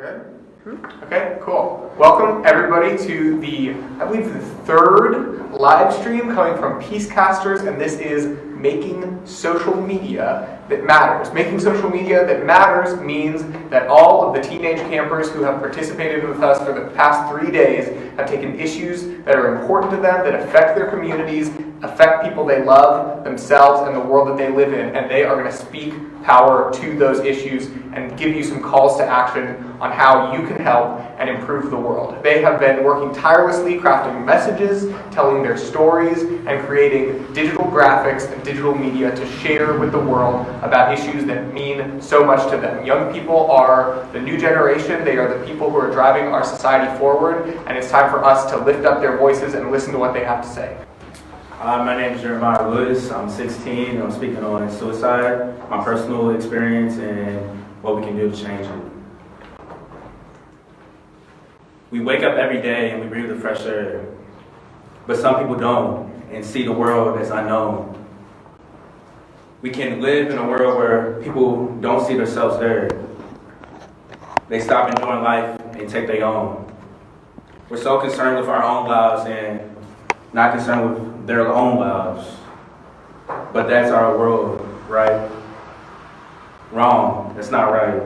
Good? Okay, cool. Welcome everybody to the, I believe, the third live stream coming from PeaceCasters, and this is Making Social Media That Matters. Making social media that matters means that all of the teenage campers who have participated with us for the past 3 days have taken issues that are important to them, that affect their communities, affect people they love, themselves, and the world that they live in, and they are going to speak power to those issues and give you some calls to action on how you can help and improve the world. They have been working tirelessly crafting messages, telling their stories, and creating digital graphics and digital media to share with the world about issues that mean so much to them. Young people are the new generation. They are the people who are driving our society forward, and it's time for us to lift up their voices and listen to what they have to say. My name is Jeremiah Lewis. I'm 16 and I'm speaking on suicide, my personal experience, and what we can do to change it. We wake up every day and we breathe the fresh air, but some people don't and see the world as unknown. We can live in a world where people don't see themselves there. They stop enjoying life and take their own. We're so concerned with our own lives and not concerned with their own lives. But that's our world, right? Wrong. That's not right.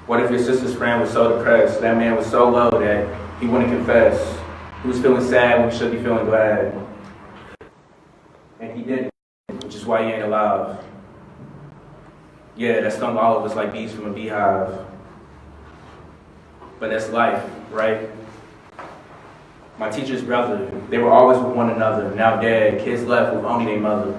What if your sister's friend was so depressed, that man was so low that he wouldn't confess? He was feeling sad when he should be feeling glad. And he didn't, which is why he ain't alive. Yeah, that stung all of us like bees from a beehive. But that's life, right? My teacher's brother, they were always with one another. Now dead, kids left with only their mother.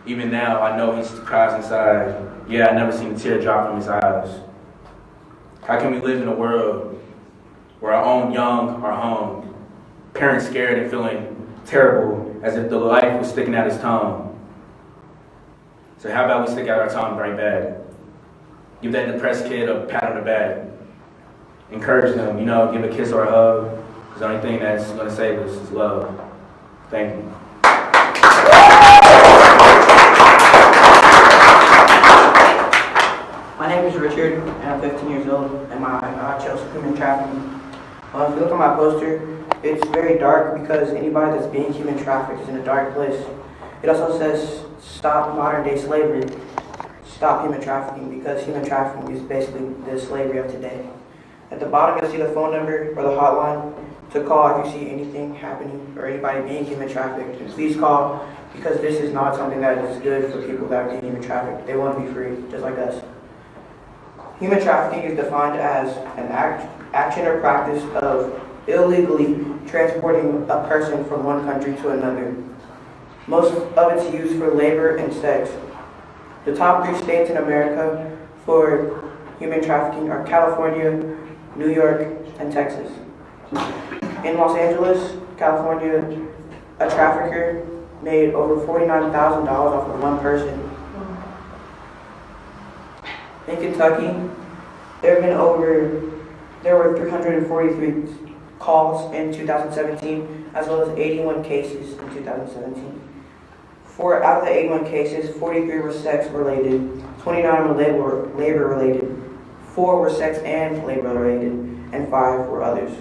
Even now, I know he cries inside. Yeah, I never seen a tear drop from his eyes. How can we live in a world where our own young are hung, parents scared and feeling terrible as if the life was sticking out his tongue? So how about we stick out our tongue right back? Give that depressed kid a pat on the back. Encourage them, give a kiss or a hug. Because the only thing that's going to save us is love. Thank you. My name is Richard, and I'm 15 years old, and I chose human trafficking. If you look at my poster, it's very dark because anybody that's being human trafficked is in a dark place. It also says, stop modern day slavery. Stop human trafficking, because human trafficking is basically the slavery of today. At the bottom, you'll see the phone number or the hotline to call if you see anything happening or anybody being human trafficked. And please call, because this is not something that is good for people that are being human trafficked. They want to be free, just like us. Human trafficking is defined as an action or practice of illegally transporting a person from one country to another. Most of it's used for labor and sex. The top 3 states in America for human trafficking are California, New York, and Texas. In Los Angeles, California, a trafficker made over $49,000 off of one person. In Kentucky, there were 343 calls in 2017, as well as 81 cases in 2017. Out of the 81 cases, 43 were sex-related, 29 were labor-related, 4 were sex and labor-related, and 5 were others.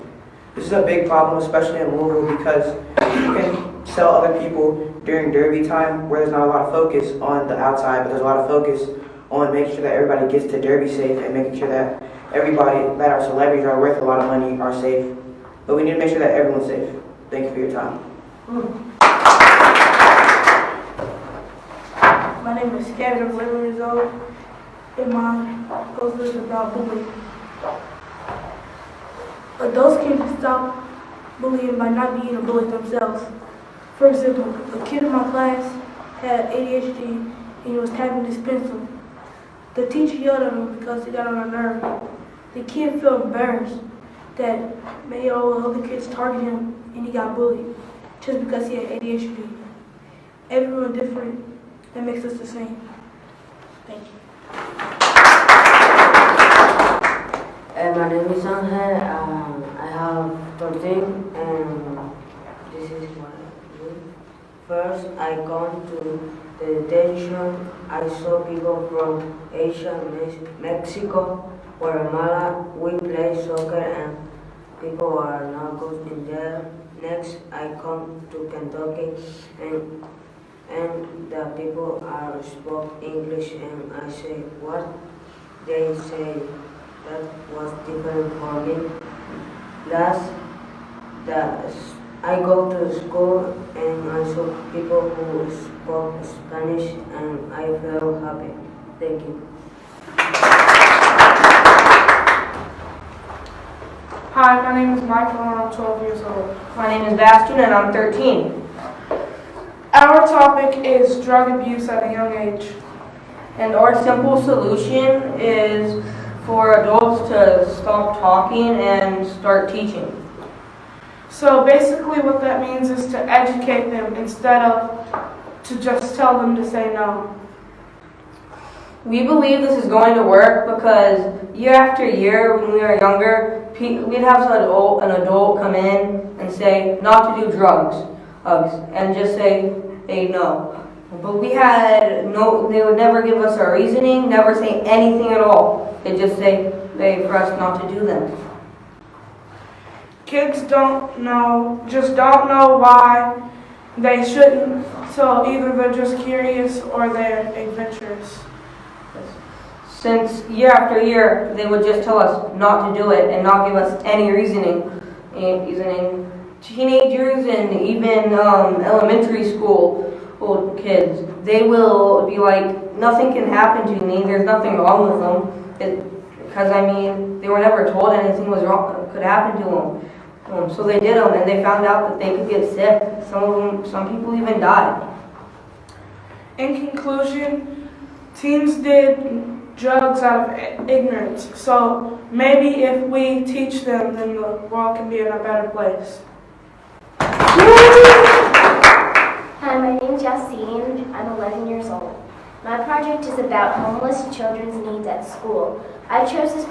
This is a big problem, especially in Louisville, because you can sell other people during derby time where there's not a lot of focus on the outside, but there's a lot of focus on making sure that everybody gets to derby safe and making sure that everybody that our celebrities are worth a lot of money are safe. But we need to make sure that everyone's safe. Thank you for your time. My name is Kevin, I'm 11 years old, and my poster is about bullying. Adults can stop bullying by not being a bully themselves. For example, a kid in my class had ADHD and he was tapping his pencil. The teacher yelled at him because he got on her nerve. The kid felt embarrassed that made all the other kids target him and he got bullied just because he had ADHD. Everyone different. That makes us the same. Thank you. My name is Angel. I have 13, and this is what I do. First, I come to the detention, I saw people from Asia, Mexico, Guatemala. We play soccer and people are not good in there. Next, I come to Kentucky and the people are spoke English and I say what they say. That was different for me. Last, I go to school and I saw people who spoke Spanish and I felt happy. Thank you. Hi, my name is Michael and I'm 12 years old. My name is Bastion and I'm 13. Our topic is drug abuse at a young age. And our simple solution is for adults to stop talking and start teaching. So basically what that means is to educate them instead of to just tell them to say no. We believe this is going to work because year after year when we were younger, we'd have an adult come in and say not to do drugs and just say no. But we had no, they would never give us a reasoning, never say anything at all. They just say for us not to do them. Kids don't know why they shouldn't, so either they're just curious or they're adventurous. Since year after year, they would just tell us not to do it and not give us any reasoning. Teenagers and even elementary school kids, they will be like, nothing can happen to me, there's nothing wrong with them. Because they were never told anything was wrong, could happen to them. So they did them and they found out that they could get sick. Some people even died. In conclusion, teens did drugs out of ignorance. So maybe if we teach them, then the world can be in a better place. Hi, my name is Yassine. I'm 11 years old. My project is about homeless children's needs at school. I chose this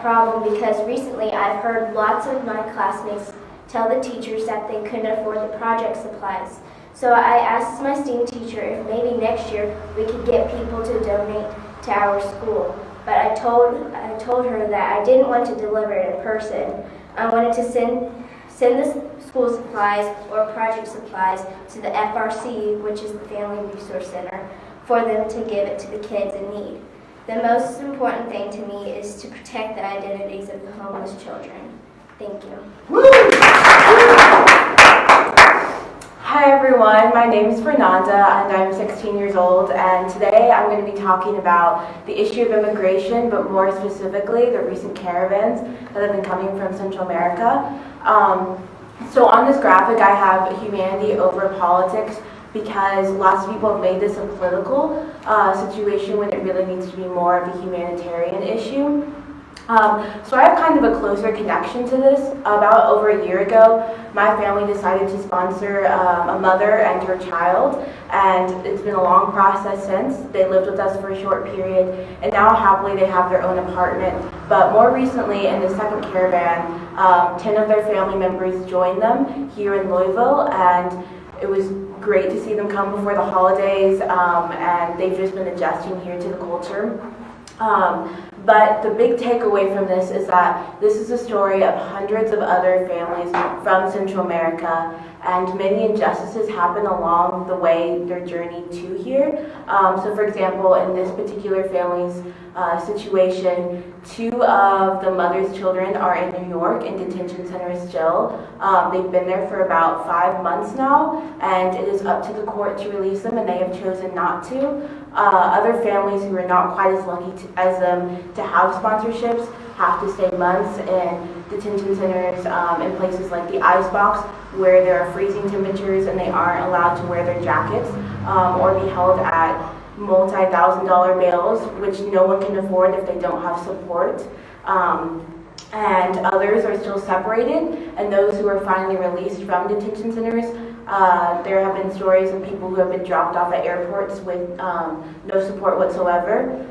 problem because recently I've heard lots of my classmates tell the teachers that they couldn't afford the project supplies. So I asked my STEAM teacher if maybe next year we could get people to donate to our school. But I told her that I didn't want to deliver it in person. I wanted to send the school supplies or project supplies to the FRC, which is the Family Resource Center, for them to give it to the kids in need. The most important thing to me is to protect the identities of the homeless children. Thank you. Hi everyone, my name is Fernanda and I'm 16 years old, and today I'm going to be talking about the issue of immigration, but more specifically the recent caravans that have been coming from Central America. So on this graphic I have humanity over politics, because lots of people have made this a political situation when it really needs to be more of a humanitarian issue. So I have kind of a closer connection to this. About over a year ago, my family decided to sponsor a mother and her child, and it's been a long process since. They lived with us for a short period, and now happily they have their own apartment. But more recently, in the second caravan, 10 of their family members joined them here in Louisville, and it was great to see them come before the holidays, and they've just been adjusting here to the culture. But the big takeaway from this is that this is a story of hundreds of other families from Central America, and many injustices happen along the way, their journey to here. So for example, in this particular family's situation, 2 of the mother's children are in New York in detention centers still. They've been there for about 5 months now, and it is up to the court to release them, and they have chosen not to. Other families who are not quite as lucky as them to have sponsorships have to stay months in detention centers in places like the icebox, where there are freezing temperatures and they aren't allowed to wear their jackets, or be held at multi-$1,000 bails, which no one can afford if they don't have support. And others are still separated, and those who are finally released from detention centers There have been stories of people who have been dropped off at airports with no support whatsoever.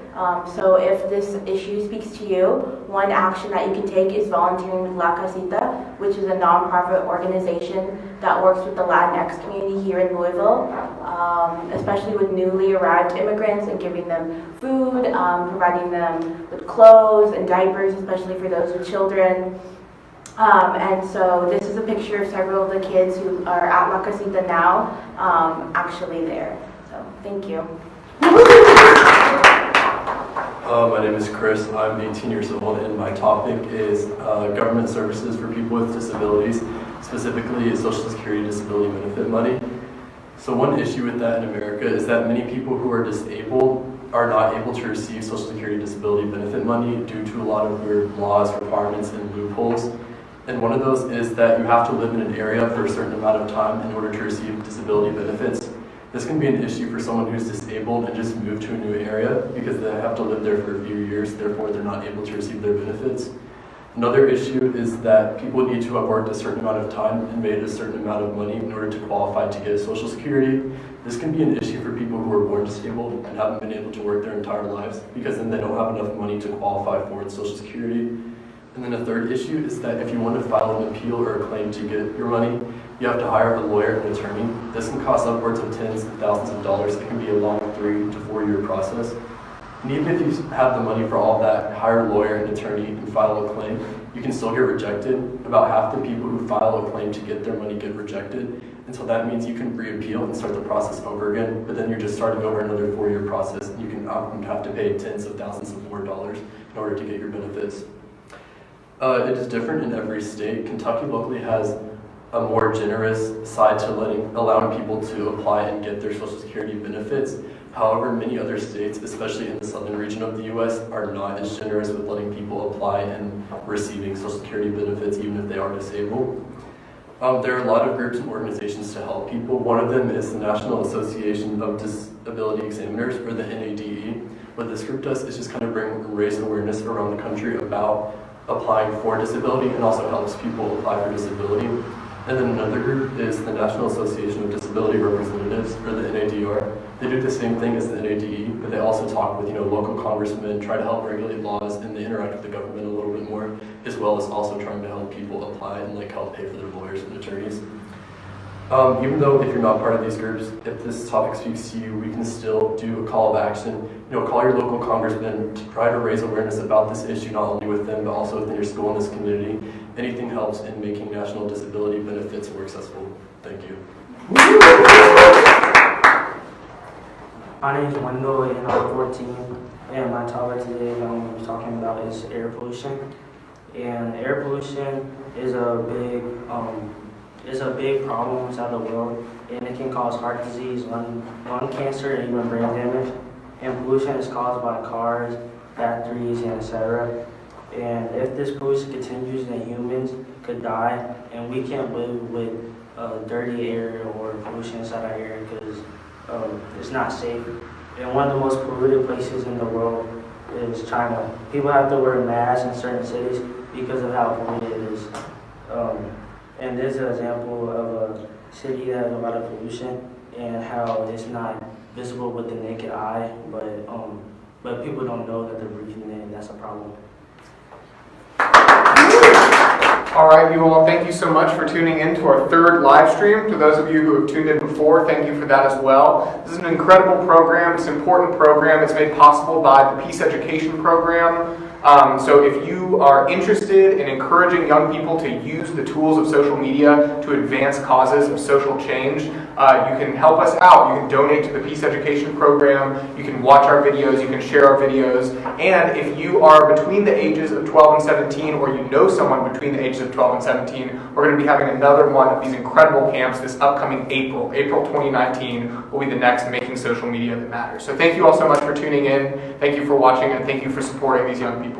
So if this issue speaks to you, one action that you can take is volunteering with La Casita, which is a nonprofit organization that works with the Latinx community here in Louisville, especially with newly arrived immigrants, and giving them food, providing them with clothes and diapers, especially for those with children. And so this is a picture of several of the kids who are at La Casita now, actually there. So thank you. My name is Chris. I'm 18 years old, and my topic is government services for people with disabilities, specifically Social Security disability benefit money. So one issue with that in America is that many people who are disabled are not able to receive Social Security disability benefit money due to a lot of weird laws, requirements, and loopholes. And one of those is that you have to live in an area for a certain amount of time in order to receive disability benefits. This can be an issue for someone who's disabled and just moved to a new area because they have to live there for a few years, therefore they're not able to receive their benefits. Another issue is that people need to have worked a certain amount of time and made a certain amount of money in order to qualify to get Social Security. This can be an issue for people who are born disabled and haven't been able to work their entire lives because then they don't have enough money to qualify for Social Security. And then a third issue is that if you want to file an appeal or a claim to get your money, you have to hire a lawyer and attorney. This can cost upwards of tens of thousands of dollars. It can be a long 3 to 4 year process. And even if you have the money for all that, hire a lawyer and attorney and file a claim, you can still get rejected. About half the people who file a claim to get their money get rejected. And so that means you can re-appeal and start the process over again, but then you're just starting over another 4 year process, and you can have to pay tens of thousands of more dollars in order to get your benefits. It is different in every state. Kentucky locally has a more generous side to allowing people to apply and get their Social Security benefits. However, many other states, especially in the southern region of the U.S., are not as generous with letting people apply and receiving Social Security benefits even if they are disabled. There are a lot of groups and organizations to help people. One of them is the National Association of Disability Examiners, or the NADE. What this group does is just kind of raise awareness around the country about applying for disability, and also helps people apply for disability. And then another group is the National Association of Disability Representatives, or the NADR. They do the same thing as the NADE, but they also talk with local congressmen, try to help regulate laws, and they interact with the government a little bit more, as well as also trying to help people apply and help pay for their lawyers and attorneys. Even though if you're not part of these groups, if this topic speaks to you, we can still do a call of action. Call your local congressman to try to raise awareness about this issue, not only with them, but also within your school and this community. Anything helps in making national disability benefits more accessible. Thank you. My name is Wendell, and I'm 14. And my topic today that I'm going to be talking about is air pollution. And air pollution is a big problem inside the world, and it can cause heart disease, lung cancer, and even brain damage. And pollution is caused by cars, factories, and etc. And if this pollution continues, then humans could die, and we can't live with dirty air or pollution inside our air because it's not safe. And one of the most polluted places in the world is China. People have to wear masks in certain cities because of how polluted it is. And this is an example of a city that has a lot of pollution and how it's not visible with the naked eye, but people don't know that they're breathing it, and that's a problem. All right, you all, thank you so much for tuning in to our third live stream. To those of you who have tuned in before, thank you for that as well. This is an incredible program. It's an important program. It's made possible by the Peace Education Program. So if you are interested in encouraging young people to use the tools of social media to advance causes of social change, you can help us out. You can donate to the Peace Education Program. You can watch our videos. You can share our videos. And if you are between the ages of 12 and 17, or you know someone between the ages of 12 and 17, we're going to be having another one of these incredible camps this upcoming April 2019 will be the next Making Social Media That Matters. So thank you all so much for tuning in. Thank you for watching, and thank you for supporting these young people.